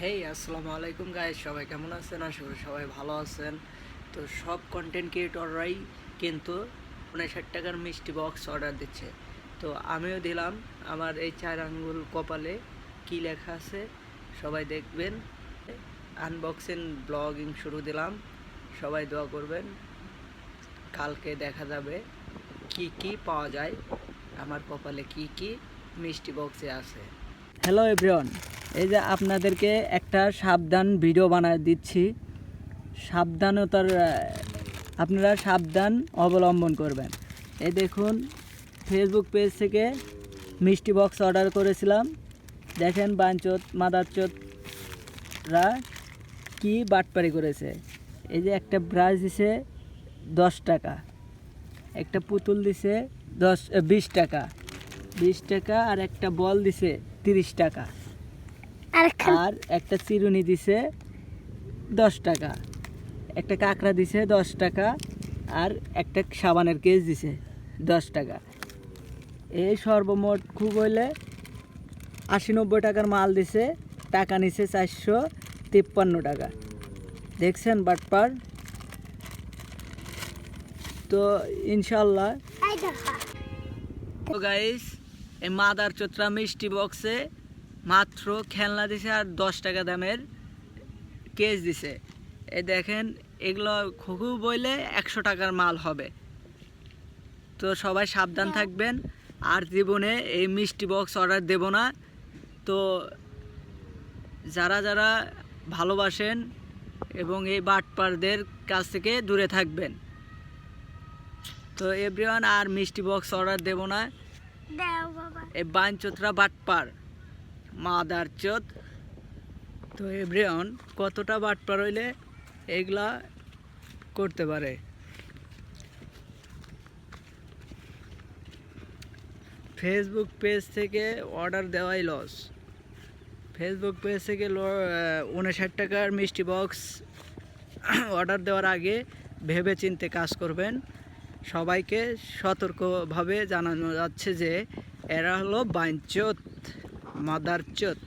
হেই আসসালামু আলাইকুম গাইস, সবাই কেমন আছেন? আশা করি সবাই ভালো আছেন। তো সব কন্টেন্ট ক্রিয়েটররাই কিন্তু 59 টাকার মিষ্টি বক্স অর্ডার দিচ্ছে। তো আমিও দিলাম। আমার এই 4 আঙ্গুল কপালে কি লেখা আছে সবাই দেখবেন। আনবক্সিং ব্লগিং শুরু দিলাম, সবাই দোয়া করবেন। কালকে দেখা যাবে কি কি পাওয়া যায়, আমার কপালে কি কি মিষ্টি বক্সে আছে। হ্যালো এভরিওয়ান, এই যে আপনাদেরকে একটা সাবধান ভিডিও বানায় দিচ্ছি। সাবধানতার আপনারা সাবধান অবলম্বন করবেন। এই দেখুন, ফেসবুক পেজ থেকে মিষ্টি বক্স অর্ডার করেছিলাম। দেখেন বাঞ্চোত মাদারচোতরা কি বাটপারি করেছে। এই যে একটা ব্রাশ দিছে 10 টাকা, একটা পুতুল দিছে 20 টাকা, 20 টাকা, আর একটা বল দিছে 30 টাকা, আর একটা চিরুনি দিছে 10 টাকা, একটা কাঁকড়া দিছে 10 টাকা, আর একটা সাবানের কেস দিছে 10 টাকা। এই সর্বমোট খুব হইলে 80-90 টাকার মাল দিছে। টাকা নিছে 453 টাকা। দেখছেন বাটপার? তো ইনশাল্লাহ তো গাইস, এই মাদার চোত্রা মিষ্টি বক্সে মাত্র খেলনা দিছে আর 10 টাকা দামের কেস দিছে। এই দেখেন, এগুলো খুব বইলে 100 টাকার মাল হবে। তো সবাই সাবধান থাকবেন, আর জীবনে এই মিষ্টি বক্স অর্ডার দেব না। তো যারা যারা ভালোবাসেন এবং এই বাটপারদের কাছ থেকে দূরে থাকবেন। তো এভরিওয়ান, আর মিষ্টি বক্স অর্ডার দেব না। এই বাঞ্চোতরা বাটপার মাদার চোত। তো এভরিওয়ান, কতটা বাটপার হইলে এগুলা করতে পারে। ফেসবুক পেজ থেকে অর্ডার দেওয়াই লস। ফেসবুক পেজ থেকে 59 টাকার মিষ্টি বক্স অর্ডার দেওয়ার আগে ভেবে চিন্তে কাজ করবেন। সবাইকে সতর্কভাবে জানানো যাচ্ছে যে এরা হলো বাঞ্চোত মাদার চোত।